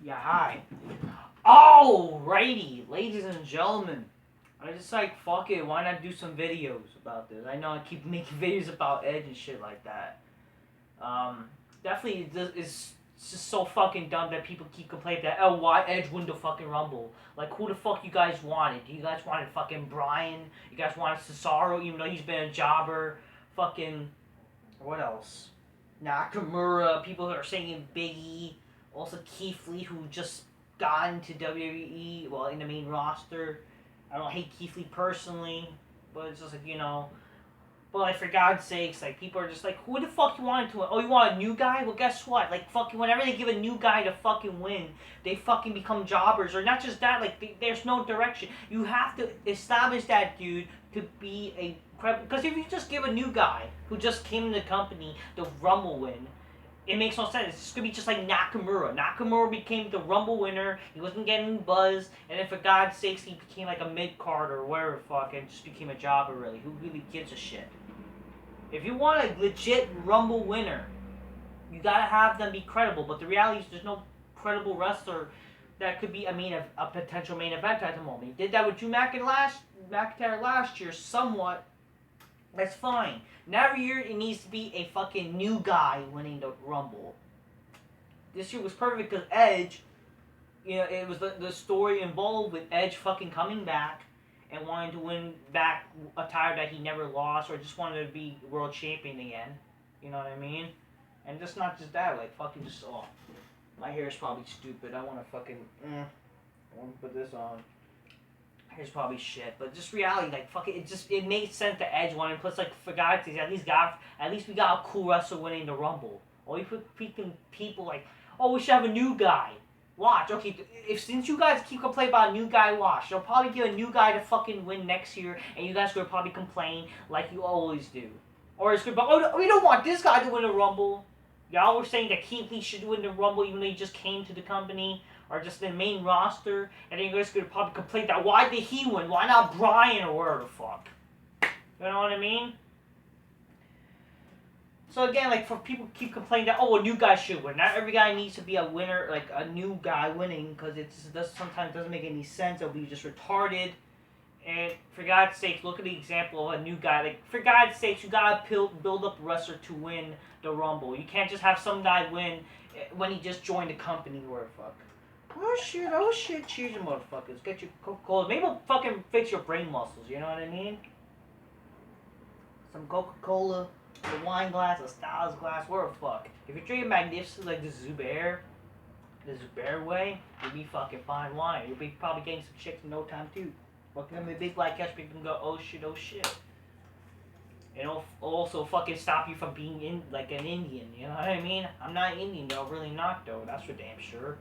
Yeah, hi. Alrighty, ladies and gentlemen. I just like, fuck it, why not do some videos about this? I know I keep making videos about Edge and shit like that. Um, Definitely it's just so fucking dumb that people keep complaining that, oh, why Edge win the fucking Rumble? Like, who the fuck you guys wanted? You guys wanted fucking Bryan? You guys wanted Cesaro, even though he's been a jobber? Fucking, what else? Nakamura, people are saying Biggie, also Keith Lee, who just got into WWE, well, in the main roster. I don't hate Keith Lee personally, but it's just like, but like, for God's sakes, like, people are just like, who the fuck you want to win? Oh, you want a new guy? Well, guess what? Like, fucking, whenever they give a new guy to fucking win, they fucking become jobbers. Or not just that, like, there's no direction. You have to establish that dude to be a... Because if you just give a new guy who just came in the company the Rumble win, it makes no sense. It's gonna be just like Nakamura. Nakamura became the Rumble winner. He wasn't getting buzz, and then for God's sakes, he became like a mid card or whatever the fuck, and just became a jobber. Really, who really gives a shit? If you want a legit Rumble winner, you gotta have them be credible. But the reality is, there's no credible wrestler that could be a potential main event at the moment. He did that with Drew McIntyre last year, somewhat. That's fine. Now every year it needs to be a fucking new guy winning the Rumble. This year was perfect because Edge, it was the story involved with Edge fucking coming back and wanting to win back a title that he never lost, or just wanted to be world champion again. You know what I mean? And just not just that, like fucking just, my hair is probably stupid. I want to fucking, I want to put this on. Here's probably shit, but just reality, like, fuck it, it made sense to Edge one, and plus, like, for God's sake, at least we got a cool wrestler winning the Rumble. Or you put freaking people like, oh, we should have a new guy. Watch, okay, since you guys keep complaining about a new guy, watch, they'll probably get a new guy to fucking win next year, and you guys will probably complain like you always do. Or it's gonna be, oh, we don't want this guy to win the Rumble. Y'all were saying that Keith Lee should win the Rumble even though he just came to the company, or just the main roster, and then you guys could probably complain that, why did he win? Why not Bryan or whatever the fuck? You know what I mean? So again, like, for people keep complaining that, oh, a new guy should win. Not every guy needs to be a winner, like a new guy winning, because sometimes doesn't make any sense. It'll be just retarded. And for God's sake, look at the example of a new guy. Like, for God's sake, you gotta build up a wrestler to win the Rumble. You can't just have some guy win when he just joined the company or the fuck. Oh shit, cheers, you motherfuckers. Get your Coca-Cola. Maybe it'll fucking fix your brain muscles, you know what I mean? Some Coca-Cola, a wine glass, a Styles glass, where the fuck. If you're drinking Magnificent like the Zubair way, you'll be fucking fine wine. You'll be probably getting some chicks in no time too. Fucking them, the big black catch people can go, oh shit. It'll also fucking stop you from being like an Indian, you know what I mean? I'm not Indian though, really not though, that's for damn sure.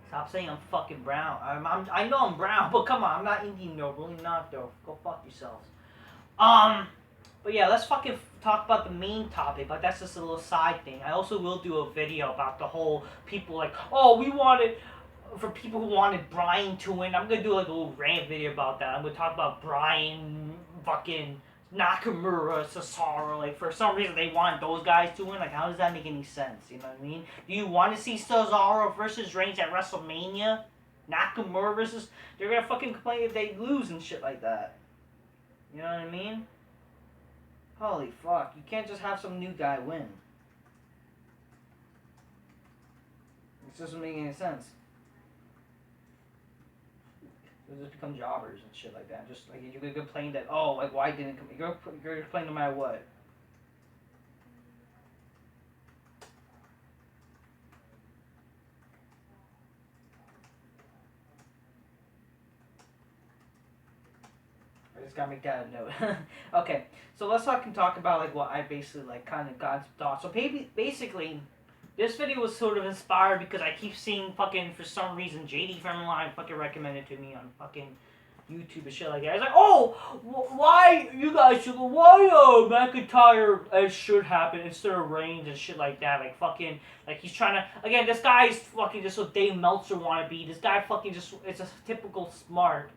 Stop saying I'm fucking brown. I know I'm brown, but come on, I'm not Indian though, really not though. Go fuck yourselves. But yeah, let's fucking talk about the main topic, but that's just a little side thing. I also will do a video about the whole people like, oh, for people who wanted Bryan to win, I'm gonna do like a little rant video about that. I'm gonna talk about Bryan, fucking Nakamura, Cesaro. Like, for some reason they want those guys to win. Like, how does that make any sense? You know what I mean? Do you want to see Cesaro versus Reigns at WrestleMania? Nakamura versus... They're gonna fucking complain if they lose and shit like that. You know what I mean? Holy fuck. You can't just have some new guy win. It doesn't make any sense. They'll just become jobbers and shit like that. Just like, you're gonna complain that, oh, like, why didn't come? You're gonna complain no matter what. I just gotta make that a note. Okay, so let's talk about like what I basically like kind of got thoughts. So basically, this video was sort of inspired because I keep seeing fucking, for some reason, JD from Line fucking recommended to me on fucking YouTube and shit like that. I was like, oh, why McIntyre should happen instead of Reigns and shit like that. Like, fucking, like, he's trying to, again, this guy's fucking just what Dave Meltzer wanna be. This guy fucking just, it's a typical smart.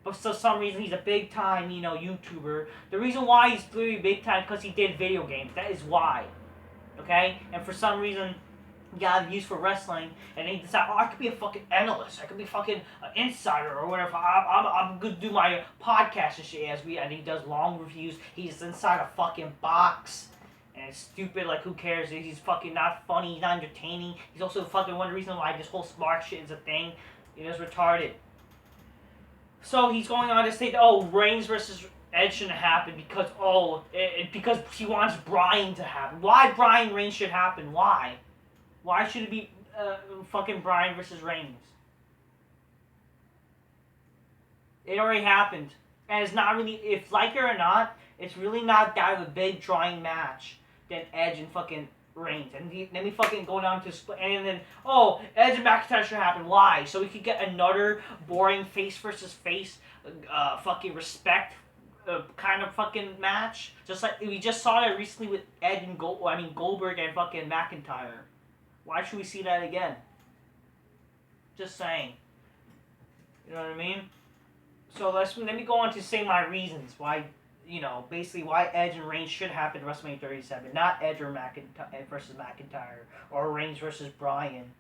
But for some reason, he's a big time, YouTuber. The reason why he's really big time because he did video games. That is why. Okay? And for some reason, got views for wrestling, and they decide, oh, I could be a fucking analyst, I could be fucking an insider or whatever. I'm gonna do my podcast and shit. And he does long reviews. He's inside a fucking box, and it's stupid. Like, who cares? He's fucking not funny. He's not entertaining. He's also fucking one of the reasons why this whole smart shit is a thing. It's retarded. So he's going on to say that, oh, Reigns versus Edge shouldn't happen because because he wants Bryan to happen. Why Bryan Reigns should happen? Why? Why should it be fucking Bryan versus Reigns? It already happened. And it's not really, if like it or not, it's really not that of a big drawing match than Edge and fucking Reigns. And then we fucking go down to split, and then, oh, Edge and McIntyre should happen. Why? So we could get another boring face versus face, fucking respect kind of fucking match. Just like, we just saw that recently with Edge and Goldberg and fucking McIntyre. Why should we see that again? Just saying. You know what I mean? So let me go on to say my reasons why, basically why Edge and Reigns should happen at WrestleMania 37. Not Edge or McIntyre versus McIntyre, or Reigns versus Bryan.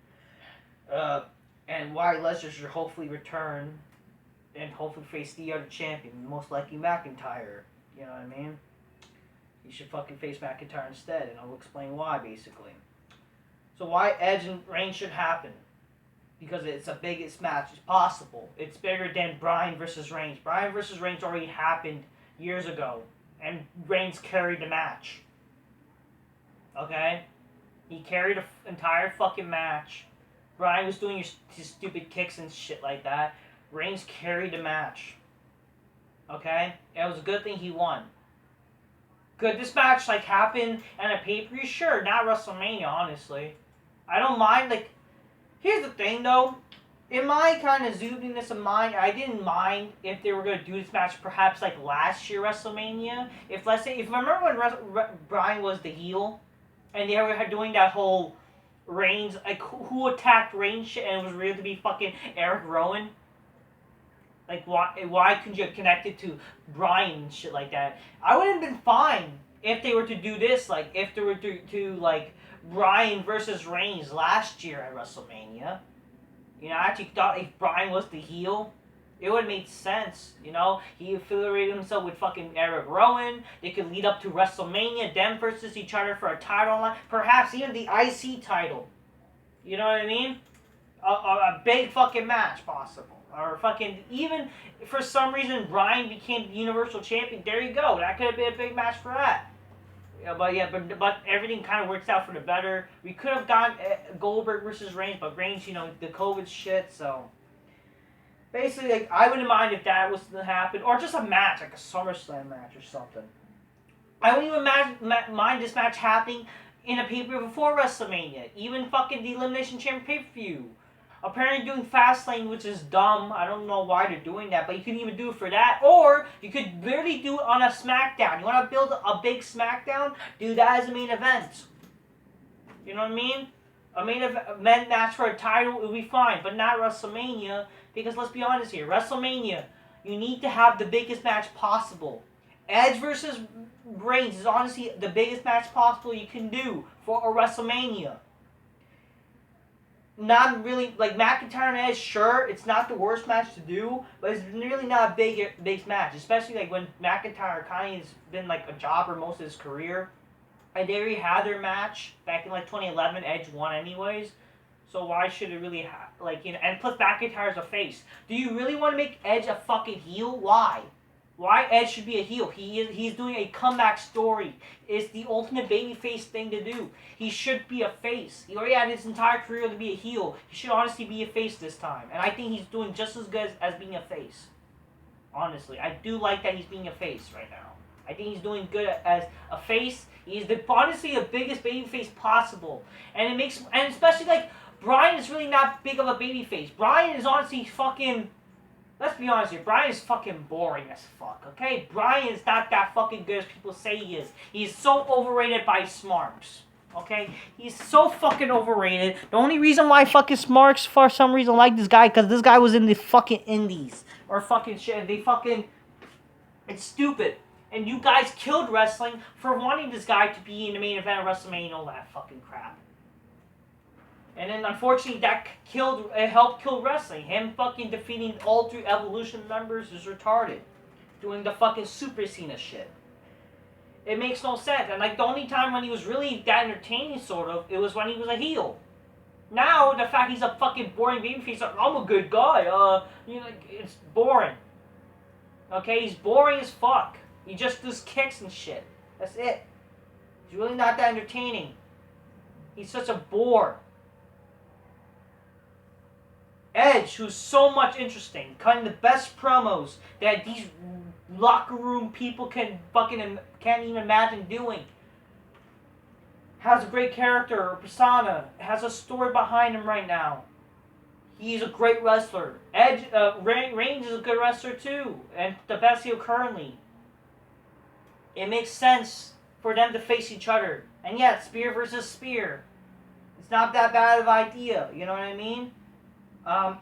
And why Lesnar should hopefully return and hopefully face the other champion, most likely McIntyre. You know what I mean? He should fucking face McIntyre instead, and I'll explain why, basically. So why Edge and Reigns should happen? Because it's the biggest match as possible. It's bigger than Bryan versus Reigns. Bryan versus Reigns already happened years ago, and Reigns carried the match. Okay? He carried the entire fucking match. Bryan was doing his stupid kicks and shit like that. Reigns carried the match. Okay? It was a good thing he won. Could this match happen at a pay-per-view? Sure, not WrestleMania, honestly. I don't mind, here's the thing, though. In my kind of zoomedness of mind, I didn't mind if they were going to do this match perhaps last year WrestleMania. If remember when Bryan was the heel, and they were doing that whole Reigns, who attacked Reigns shit, and it was real to be fucking Eric Rowan? Why couldn't you connect it to Bryan and shit like that? I would have been fine if they were to do this, if they were to Bryan versus Reigns last year at WrestleMania. I actually thought if Bryan was the heel, it would have made sense. He affiliated himself with fucking Eric Rowan. They could lead up to WrestleMania, them versus each other for a title line, perhaps even the IC title. You know what I mean? A big fucking match possible. Or fucking, even for some reason Bryan became the Universal Champion. There you go. That could have been a big match for that. But everything kind of works out for the better. We could have gone Goldberg versus Reigns, but Reigns, the COVID shit, so. Basically, I wouldn't mind if that was to happen. Or just a match, a SummerSlam match or something. I wouldn't even mind this match happening in a pay-per-view before WrestleMania. Even fucking the Elimination Chamber pay-per-view. Apparently doing Fastlane, which is dumb. I don't know why they're doing that, but you can even do it for that. Or you could literally do it on a SmackDown. You want to build a big SmackDown? Do that as a main event. You know what I mean? A main event match for a title would be fine, but not WrestleMania. Because let's be honest here, WrestleMania, you need to have the biggest match possible. Edge versus Reigns is honestly the biggest match possible you can do for a WrestleMania. Not really, McIntyre and Edge, sure, it's not the worst match to do, but it's really not a big match, especially when McIntyre kind of has been a jobber most of his career, and they already had their match back in 2011, Edge won anyways, so why should it really and plus McIntyre's a face. Do you really want to make Edge a fucking heel? Why? Why Edge should be a heel? He's doing a comeback story. It's the ultimate babyface thing to do. He should be a face. He already had his entire career to be a heel. He should honestly be a face this time. And I think he's doing just as good as being a face. Honestly, I do like that he's being a face right now. I think he's doing good as a face. He's honestly the biggest babyface possible. And especially Bryan is really not big of a babyface. Bryan is honestly fucking... Let's be honest here, Bryan is fucking boring as fuck, okay? Bryan is not that fucking good as people say he is. He's so overrated by Smarks, okay? He's so fucking overrated. The only reason why fucking Smarks, for some reason, like this guy, because this guy was in the fucking indies. Or fucking shit, it's stupid. And you guys killed wrestling for wanting this guy to be in the main event of WrestleMania and all that fucking crap. And then unfortunately that helped kill wrestling. Him fucking defeating all 3 Evolution members is retarded. Doing the fucking Super Cena shit. It makes no sense. And like the only time when he was really that entertaining sort of, it was when he was a heel. Now the fact he's a fucking boring babyface, like, I'm a good guy, you know, it's boring. Okay, he's boring as fuck. He just does kicks and shit. That's it. He's really not that entertaining. He's such a bore. Edge, who's so much interesting, cutting the best promos that these locker room people can't even imagine doing. Has a great character or persona. Has a story behind him right now. He's a great wrestler. Reigns is a good wrestler too, and the best heel currently. It makes sense for them to face each other. And yeah, spear versus spear. It's not that bad of an idea. You know what I mean?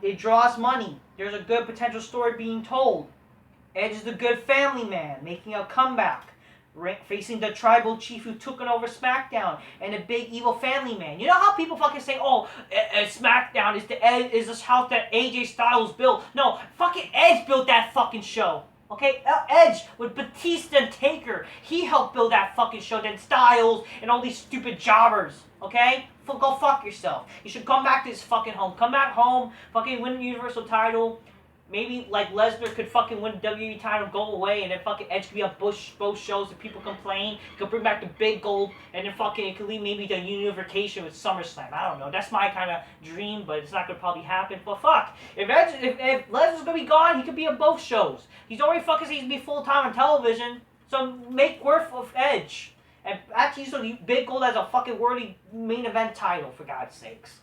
It draws money. There's a good potential story being told. Edge is a good family man, making a comeback. Facing the tribal chief who took it over SmackDown, and a big evil family man. You know how people fucking say, oh, SmackDown is this house that AJ Styles built? No, fucking Edge built that fucking show. Okay, Edge with Batista and Taker. He helped build that fucking show. Then Styles and all these stupid jobbers. Okay, go fuck yourself. You should come back to his fucking home. Come back home. Fucking win the Universal title. Maybe like Lesnar could fucking win the WWE title, go away, and then fucking Edge could be on both shows if people complain. He could bring back the big gold, and then fucking it could lead maybe to unification with SummerSlam. I don't know. That's my kind of dream, but it's not gonna probably happen. But fuck, if Lesnar's gonna be gone, he could be on both shows. He's already fucking saying he's gonna be full time on television, so make worth of Edge, and actually use the big gold as a fucking worthy main event title for God's sakes.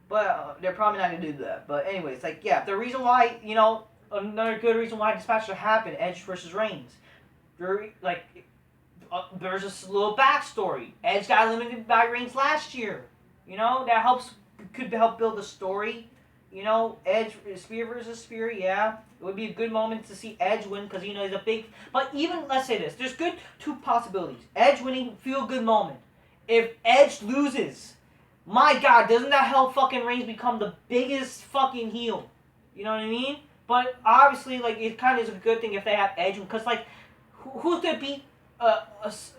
But they're probably not going to do that. But anyways, like, yeah, the reason why, you know, another good reason why this match should happen, Edge versus Reigns. There's a little backstory. Edge got eliminated by Reigns last year. You know, that could help build the story. You know, Edge, spear versus spear, yeah. It would be a good moment to see Edge win because, you know, he's a big... But even, let's say this, there's two possibilities. Edge winning, feel good moment. If Edge loses... My God, doesn't that help fucking Reigns become the biggest fucking heel? You know what I mean? But obviously, like, it kind of is a good thing if they have Edge, because, like, who's gonna beat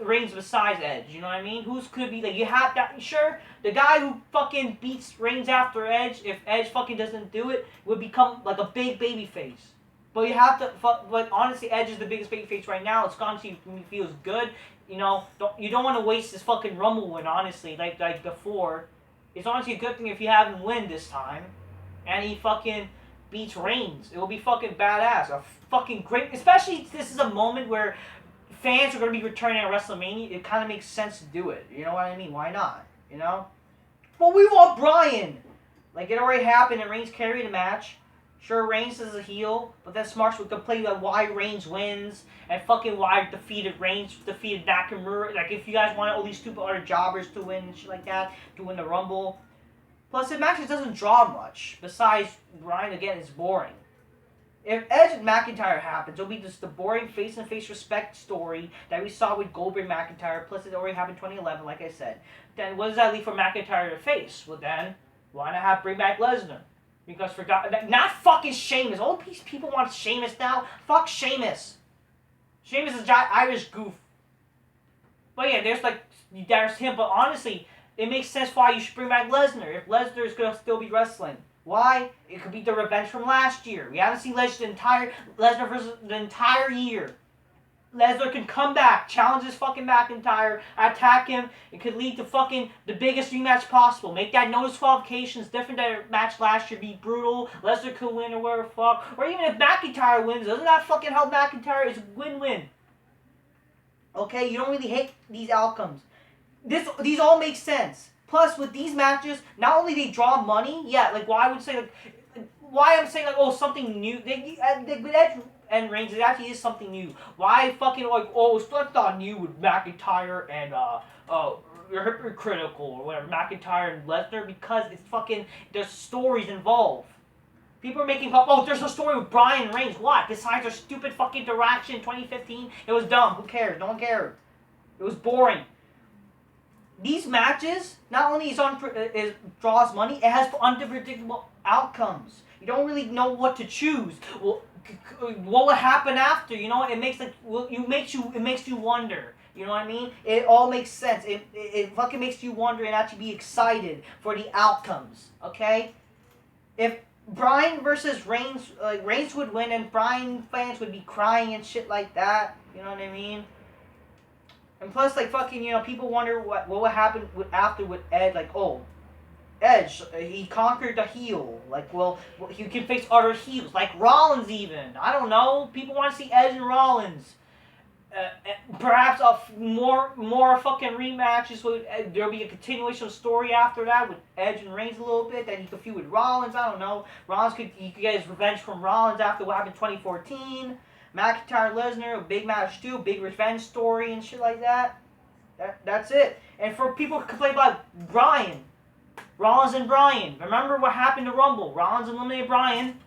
Reigns besides Edge? You know what I mean? Who's could be, like, you have that, sure, the guy who fucking beats Reigns after Edge, if Edge fucking doesn't do it, would become, like, a big baby face. But you have to, but honestly, Edge is the biggest baby face right now. It's honestly feels good. You know, you don't want to waste this fucking Rumble win, honestly, like before. It's honestly a good thing if you have him win this time, and he fucking beats Reigns. It will be fucking badass. A fucking great, especially if this is a moment where fans are going to be returning at WrestleMania. It kind of makes sense to do it. You know what I mean? Why not? You know? But we want Bryan. Like, it already happened, and Reigns carried the match. Sure, Reigns is a heel, but then Smarts would complain about why Reigns wins, and fucking why Reigns defeated Nakamura. Like, if you guys want all these stupid other jobbers to win and shit like that, to win the Rumble. Plus, it actually doesn't draw much. Besides, Bryan, again, is boring. If Edge and McIntyre happens, it'll be just the boring face-and-face respect story that we saw with Goldberg McIntyre, plus it already happened in 2011, like I said. Then what does that leave for McIntyre to face? Well then, why not bring back Lesnar? Because not fucking Sheamus. All these people want Sheamus now. Fuck Sheamus. Sheamus is a giant Irish goof. But yeah, there's him. But honestly, it makes sense why you should bring back Lesnar. If Lesnar is gonna still be wrestling, why? It could be the revenge from last year. We haven't seen Lesnar versus the entire year. Lesnar can come back, challenge this fucking McIntyre, attack him. It could lead to fucking the biggest rematch possible. Make that no disqualifications different than the match last year. Be brutal. Lesnar could win or whatever fuck. Or even if McIntyre wins, doesn't that fucking help McIntyre? It's a win-win. Okay, you don't really hate these outcomes. These all make sense. Plus, with these matches, not only they draw money, yeah, like why I would say, like, why I'm saying, like, oh, something new. Edge and Reigns, it actually is something new. Why fucking, like, oh, it's not new with McIntyre and, hypocritical or whatever, McIntyre and Lesnar, because it's fucking, there's stories involved. People are making, oh, there's a story with Bryan and Reigns. What? Besides their stupid fucking interaction in 2015? It was dumb. Who cares? No one cared. It was boring. these matches not only is draws money, it has unpredictable outcomes. You don't really know what to choose. Well, what will happen after? You know, it makes it makes you wonder. You know what I mean? It all makes sense. It fucking makes you wonder and actually be excited for the outcomes. Okay, if Bryan versus Reigns, Reigns would win and Bryan fans would be crying and shit like that. You know what I mean? And plus, like, fucking, you know, people wonder what would happen after with Ed. Like, oh, Edge, he conquered the heel. Like, well, he can face other heels, like Rollins even. I don't know. People want to see Edge and Rollins. Perhaps more fucking rematches. There'll be a continuation of story after that with Edge and Reigns a little bit. Then he could feud with Rollins. I don't know. He could get his revenge from Rollins after what happened in 2014. McIntyre Lesnar, a big match too, big revenge story and shit like that. That's it. And for people who complain about Bryan, Rollins and Bryan, remember what happened to Rumble? Rollins eliminated Bryan.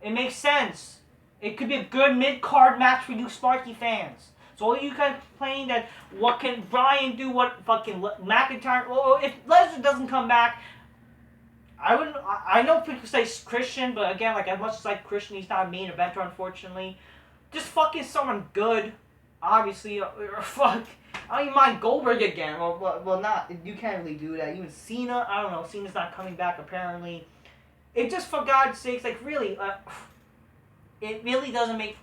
It makes sense. It could be a good mid-card match for you Sparky fans. So all you guys complaining that what can Bryan do, what fucking McIntyre, well, if Lesnar doesn't come back, I know people say Christian, but again, like, as much as like Christian, he's not a main eventer, unfortunately. Just fucking someone good, obviously, or fuck. I don't even mind Goldberg again. Well, not. You can't really do that. Even Cena, I don't know. Cena's not coming back, apparently. It just, for God's sakes, like, really, it really doesn't make...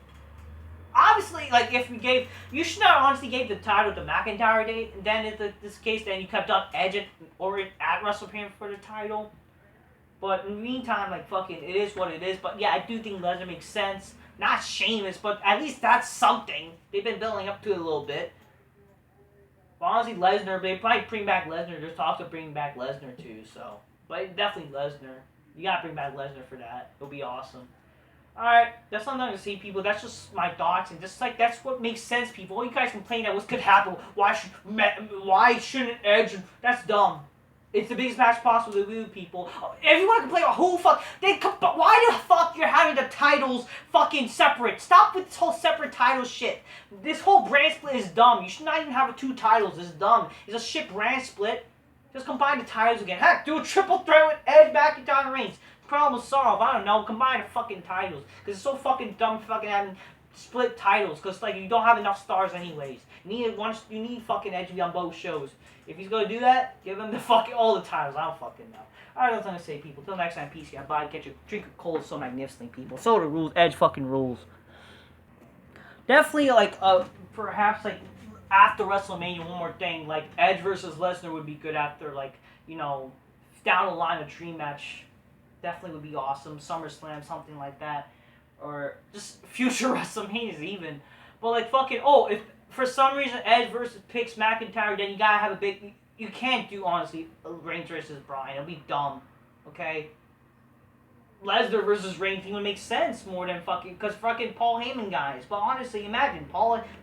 Obviously, like, if we gave... You should not honestly gave the title to McIntyre, then in this case, then you kept on Edge or at WrestleMania for the title. But in the meantime, like, fucking, it is what it is. But yeah, I do think Lesnar makes sense. Not Sheamus, but at least that's something. They've been building up to it a little bit. But honestly, Lesnar, they probably bring back Lesnar. There's talks of bringing back Lesnar too, so. But definitely Lesnar. You gotta bring back Lesnar for that. It'll be awesome. Alright, that's all I'm gonna say, people. That's just my thoughts, and just like, that's what makes sense, people. All you guys complain that what could happen. Why shouldn't Edge? That's dumb. It's the biggest match possible to do, people. If you want to complain about who fuck, why the fuck you're having the titles fucking separate? Stop with this whole separate title shit. This whole brand split is dumb. You should not even have two titles. It's dumb. It's a shit brand split. Just combine the titles again. Heck, do a triple threat with Edge, McIntyre, and Reigns. Problem solved. I don't know. Combine the fucking titles. Because it's so fucking dumb fucking having split titles. Because, like, you don't have enough stars anyways. You need fucking Edge to be on both shows. If he's gonna do that, give him all the titles. I don't fucking know. Alright, that's what I'm gonna say, people. Till next time, peace. Yeah, bye. Get your drink of cola so magnificently, people. So the rules. Edge fucking rules. Definitely, like, perhaps, like, after WrestleMania, one more thing. Like, Edge versus Lesnar would be good after, like, you know, down the line, a dream match. Definitely would be awesome. SummerSlam, something like that. Or just future WrestleManias, even. But, like, fucking, if for some reason Edge picks McIntyre, then you gotta have a big... You can't do, honestly, Reigns versus Bryan. It'll be dumb. Okay? Lesnar versus Reigns would make sense more than fucking... Because fucking Paul Heyman guys. But honestly, imagine,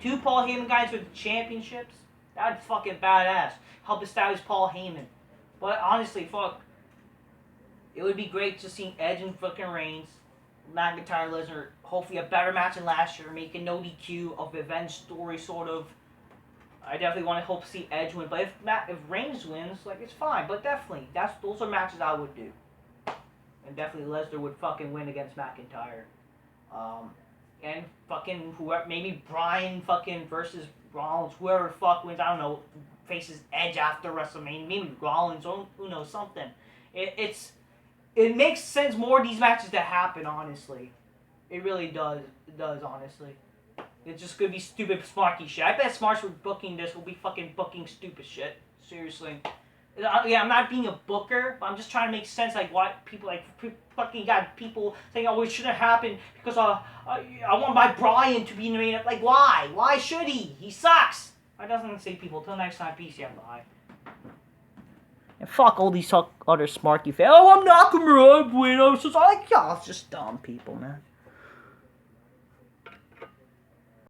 two Paul Heyman guys with championships. That'd fucking badass. Help establish Paul Heyman. But honestly, fuck. It would be great to see Edge and fucking Reigns. McIntyre, Lesnar, hopefully a better match than last year, make a no DQ of revenge story, sort of. I definitely want to hope to see Edge win, but if Reigns wins, like, it's fine. But definitely, those are matches I would do, and definitely Lesnar would fucking win against McIntyre, and fucking whoever, maybe Bryan fucking versus Rollins, whoever fuck wins, I don't know, faces Edge after WrestleMania, maybe Rollins, or who knows, something. It makes sense more of these matches to happen, honestly. It really does. It does, honestly. It's just gonna be stupid, smarky shit. I bet Smarts for booking this will be fucking booking stupid shit. Seriously. Yeah, I'm not being a booker, but I'm just trying to make sense, like, why people, like, fucking got people saying, oh, it shouldn't happen because, I want my Bryan to be in the main event. Like, why? Why should he? He sucks! I doesn't say, people. Till next time, peace, yeah, bye. And fuck all these other smarky fans. Oh, I'm Nakamura, I'm Bueno. So it's like, y'all, it's just dumb people, man.